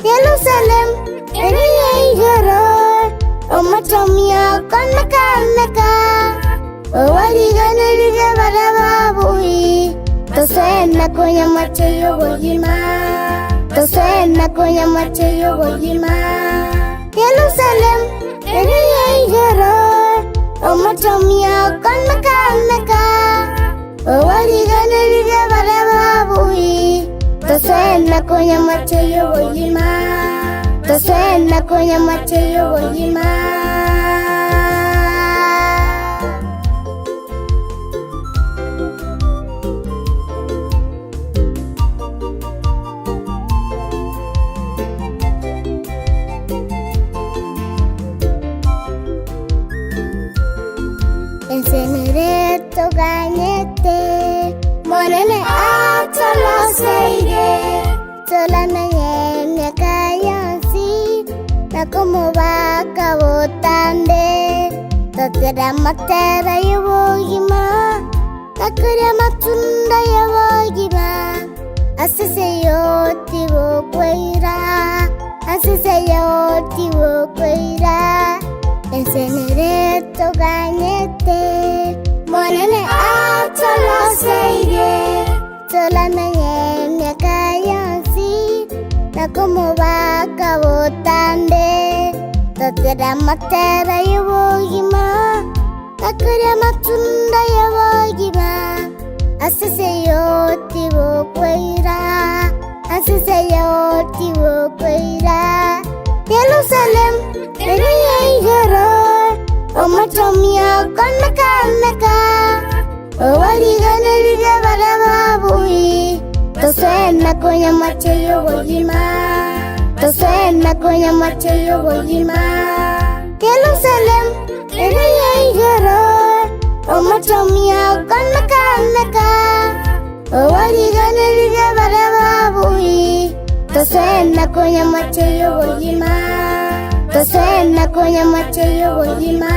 Jerusalem, Eriyegoro, Omatomia, Kanaka, Owaliganeriga Barababui, Tosena Koya Mateyo Wojima, Tosena Koya Mateyo Wojima. Jerusalem, Eriyegoro, Omatomia, Kanaka, Owaliganeriga Barababui, Tosena Koya Mateyo Wojima, Tosena Koya Mateyo Wojima. Ensenere togañete, morene atolo seire, sola me cayansi, na como vaca botande, totera matera yawogima, na kuria matunda yawogima, asise yoti wo kweira, asise yoti wo kweira. Ensenere togañete, morene atolo seire, sola me cayansi, na como vaca botande, totera matera yawogima, na kuria matunda yawogima, asise yoti wo kweira, asise yoti wo kweira. Jerusalem, Eriyegoro, Omatomia, Kanaka, Owaliganeriga Barababui, Tosena Koya Mateyo Wojima, Tosena Koya Mateyo Wojima. Jerusalem, Eriyegoro, Omatomia, Kanaka, Owaliganeriga Barababui, Tosena Koya Mateyo Wojima, Tosena Koya Mateyo Wojima.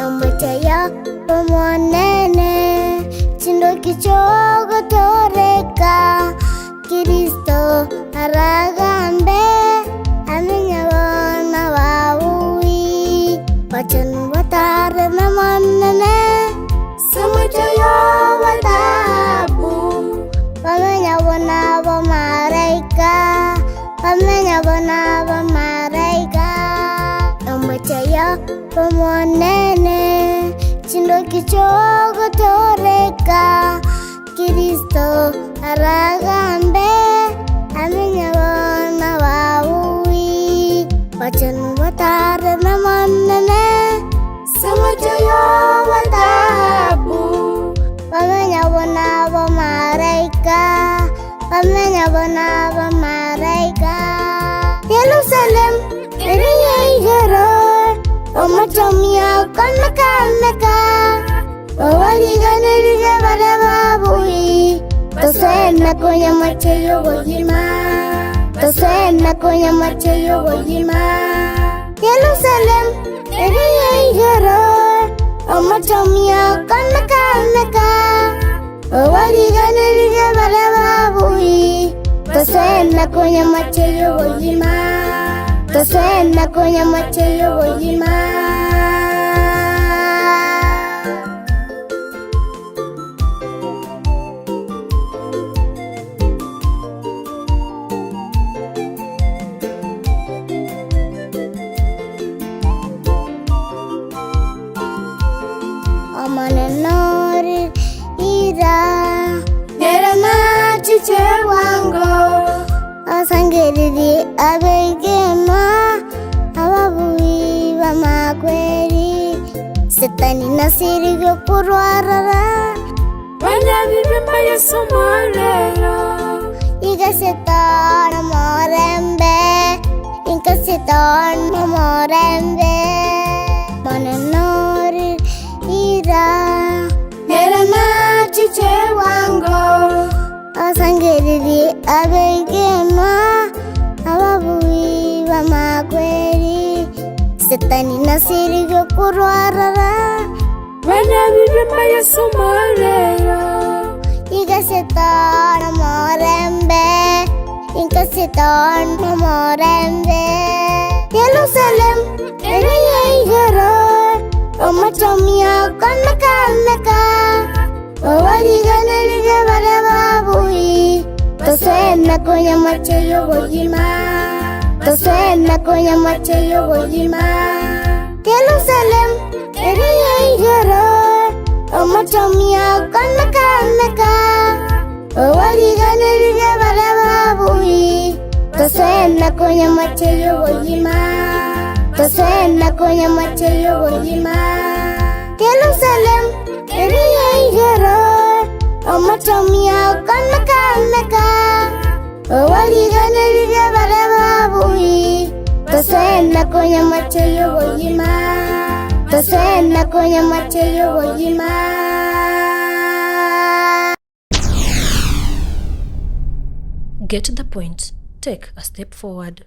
Omochayo pomonene, chindo kichogo toreka, Kristo aragambe, amenya wana waui, wachan watare namanene, sumuchayo watabu, wamenya wana wamaraika, wamenya wana wamaraika. Omochayo pomonene, chindo kichogo toreka, Kristo aragambe, amenya wana waui, wachan watare namanene, sumuchayo watabu, wamenya wana wamaraika, wamenya wana wamaraika. Jerusalem, Eriyegoro, Omatomia, Kanaka, Owaliganeriga Barababui, Tosena Koya Mateyo Wojima, Tosena Koya Mateyo Wojima. Jerusalem, Eriyegoro, Omatomia, Kanaka, Owaliganeriga Barababui, Tosena Koya Mateyo Wojima, Tosena Koya Mateyo Wojima. Amanenori ira nerana chiche wango asangiriri abegema ababuyi bamakweri setani nasirigyo kurwarara banyabibimba yasomorero igasetan morembe inkasetan morembe mananori ira nerana chiche wango asangiriri abegema ababuyi bamakweri setani nasirigyo kurwarara banyabibimba yasomorero igasetan morembe inkasetan morembe Jerusalem ereyigero omatomia kanaka owaliganalije bare babuyi tosena konya macheyo bojima tosena konya macheyo bojima Jerusalem ereyigero omatomia kanaka owaliganalije bare babuyi tosena konya macheyo bojima tosena konya macheyo bojima Jerusalem ereyigero omatomia kanaka owaliganalije bare babuyi tosena konya macheyo bojima tosena konya macheyo bojima. Get the point. Take a step forward.